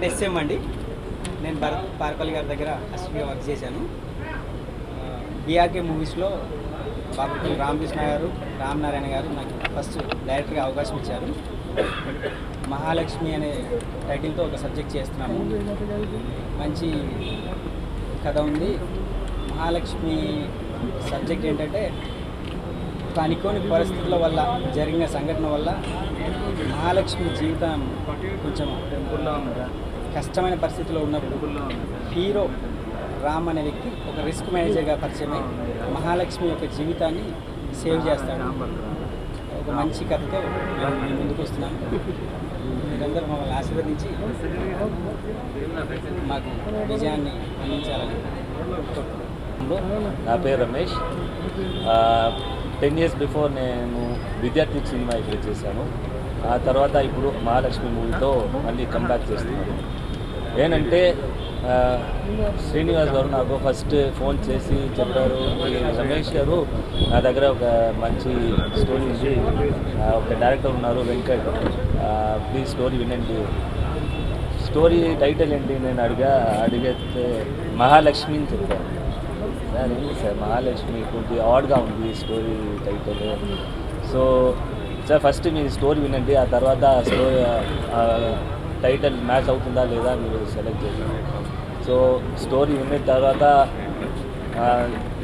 S M అండి. నేను భరత్ పార్పల్లి గారి దగ్గర అసిస్టెంట్గా వర్క్ చేశాను. బీఆర్కే మూవీస్లో బాబుపల్లి రామకృష్ణ గారు, రామనారాయణ గారు నాకు ఫస్ట్ డైరెక్టర్గా అవకాశం ఇచ్చారు. మహాలక్ష్మి అనే టైటిల్తో ఒక సబ్జెక్ట్ చేస్తున్నాము. మంచి కథ ఉంది. మహాలక్ష్మి సబ్జెక్ట్ ఏంటంటే ఒక అనుకోని పరిస్థితుల వల్ల జరిగిన సంఘటన వల్ల మహాలక్ష్మి జీవితం కొంచెం కష్టమైన పరిస్థితిలో ఉన్నప్పుడు హీరో రామ్ అనే వ్యక్తి ఒక రిస్క్ మేనేజర్గా పరిచయమై మహాలక్ష్మి యొక్క జీవితాన్ని సేవ్ చేస్తాడు. ఒక మంచి కథతో నేను ముందుకు వస్తున్నాను. మీరందరూ మమ్మల్ని ఆశీర్వదించి మాకు విజయాన్ని అందించాలని నా పేరు రమేష్. 10 years బిఫోర్ నేను విద్యార్థి సినిమా ఇక్కడ చేశాను. ఆ తర్వాత ఇప్పుడు మహాలక్ష్మి మూవీతో మళ్ళీ కంబ్యాక్ చేస్తున్నాను. ఏంటంటే శ్రీనివాస్ గారు నాకు ఫస్ట్ ఫోన్ చేసి చెప్పారు, రమేష్ గారు నా దగ్గర ఒక మంచి స్టోరీ ఉంది, ఒక డైరెక్టర్ ఉన్నారు వెంకట్, ప్లీజ్ స్టోరీ వినండి. స్టోరీ టైటిల్ ఏంటి నేను అడిగితే మహాలక్ష్మి అని చెప్పాను. ఏంటి సార్ మహాలక్ష్మి కొద్దిగా ఆడ్గా ఉంది story title. So sir first మీ స్టోరీ వినండి, ఆ తర్వాత స్టోరీ టైటిల్ మ్యాచ్ అవుతుందా లేదా మీరు సెలెక్ట్ చేయండి. సో స్టోరీ విన్న తర్వాత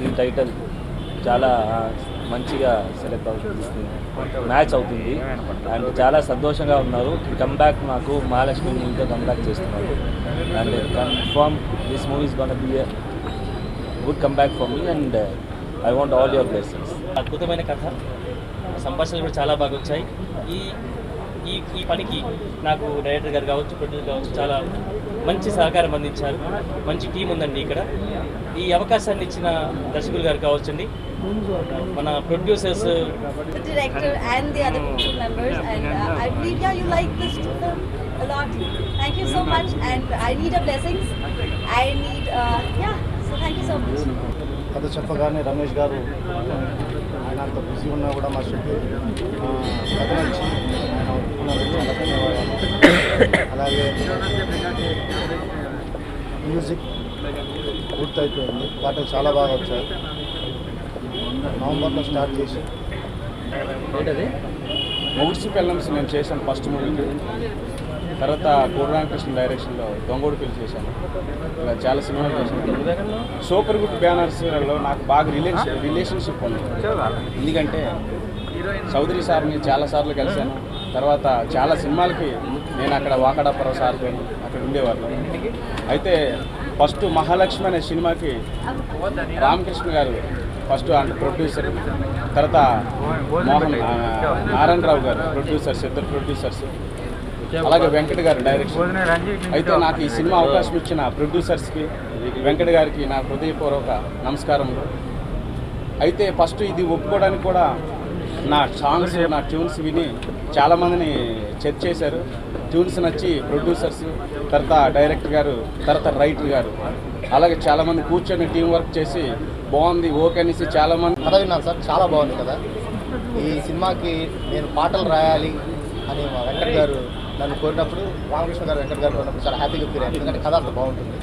ఈ టైటిల్ చాలా మంచిగా సెలెక్ట్ అవుతుంది, మ్యాచ్ అవుతుంది. అండ్ చాలా సంతోషంగా ఉన్నారు. కమ్బ్యాక్ మాకు మహాలక్ష్మి మూవీతో కమ్బ్యాక్ చేస్తున్నారు. And confirm this movie is gonna B a good comeback for me and I want all your blessings. అద్భుతమైన కథ, సంభాషణలు కూడా చాలా బాగా వచ్చాయి. ఈ ఈ ఈ పనికి నాకు డైరెక్టర్ గారు కావచ్చు, ప్రొడ్యూసర్ కావచ్చు, చాలా మంచి సహకారం అందించారు. మంచి టీం ఉందండి ఇక్కడ. ఈ అవకాశాన్ని ఇచ్చిన దర్శకులు గారు కావచ్చండి, మన producers, director and the other crew members, and I believe you like this film a lot. Thank you so much, and I need your blessings. I need so thank you so much. కథ చెప్పగానే రమేష్ గారు ఆయన అంత busy ఉన్నా కూడా మా schedule కథ నచ్చి ఆయన ఒప్పుకున్నందుకు చాలా ధన్యవాదాలు. అలాగే మ్యూజిక్ పూర్తయిపోయింది, పాటలు చాలా బాగా వచ్చాయి. నవంబర్లో స్టార్ట్ చేసి మొగుడ్సి ఫిల్మ్స్ నేను చేశాను ఫస్ట్ మూవీకి. తర్వాత పూర్ణరామకృష్ణ డైరెక్షన్లో దొంగోడు పెళ్లి చేశాను. ఇలా చాలా సినిమాలు చేశాను. సూపర్ గుడ్ బ్యానర్స్లో నాకు బాగా రిలేషన్షిప్ ఉంది. ఎందుకంటే చౌదరి సార్ని చాలాసార్లు కలిశాను. తర్వాత చాలా సినిమాలకి నేను అక్కడ వాకడాపురం సార్తో అక్కడ ఉండేవాళ్ళు. అయితే ఫస్ట్ మహాలక్ష్మి అనే సినిమాకి రామకృష్ణ గారు ఫస్ట్ అంటే ప్రొడ్యూసర్, తర్వాత మోహన్ నారాయణరావు గారు ప్రొడ్యూసర్స్, ఇద్దరు ప్రొడ్యూసర్స్, అలాగే వెంకట్ గారు డైరెక్షన్. అయితే నాకు ఈ సినిమా అవకాశం ఇచ్చిన ప్రొడ్యూసర్స్కి, వెంకట్ గారికి నా హృదయపూర్వక నమస్కారములు. అయితే ఫస్ట్ ఇది ఒప్పుకోవడానికి కూడా నా సాంగ్స్, నా ట్యూన్స్ విని చాలామందిని చెక్ చేశారు. ట్యూన్స్ నచ్చి ప్రొడ్యూసర్స్, తర్వాత డైరెక్టర్ గారు, తర్వాత రైటర్ గారు, అలాగే చాలామంది కూర్చొని టీం వర్క్ చేసి బాగుంది ఓకే అనేసి చాలామంది కథ విన్నాను సార్, చాలా బాగుంది కదా. ఈ సినిమాకి నేను పాటలు రాయాలి అని మా వెంకట్ గారు నన్ను కోరినప్పుడు, రామకృష్ణ గారు వెంకట్ గారు కోరినప్పుడు చాలా హ్యాపీగా ఫీల్ అయ్యాను. ఎందుకంటే కథ అంత బాగుంటుంది.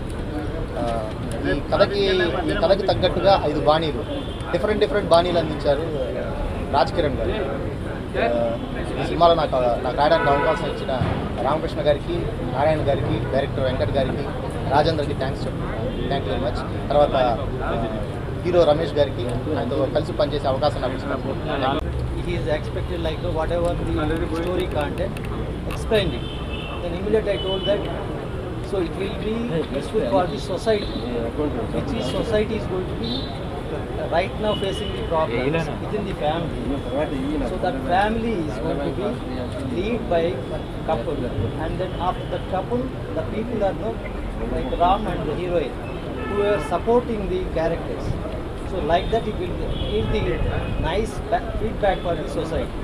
ఈ కథకి తగ్గట్టుగా 5 బాణీలు, డిఫరెంట్ బాణీలు అందించారు రాజ్ కిరణ్ గారు. ఈ సినిమాలో నాకు రాయడానికి అవకాశం ఇచ్చిన రామకృష్ణ గారికి, నారాయణ గారికి, డైరెక్టర్ వెంకట్ గారికి, రాజేంద్రకి థ్యాంక్స్ చెప్తున్నాను. Thank you very much. తర్వాత హీరో రమేష్ గారికి ఆయనతో కలిసి పనిచేసే అవకాశం నాకు ఇచ్చినప్పుడు he is expected like whatever the story content explained it, then immediately I told that so it will be useful for the society, which is society is going to be right now facing the problems within the family. So that family is going to be lead by couple, and then after the couple the people are like Ram and the heroine who are supporting the characters. So like that it will give the nice feedback for the society.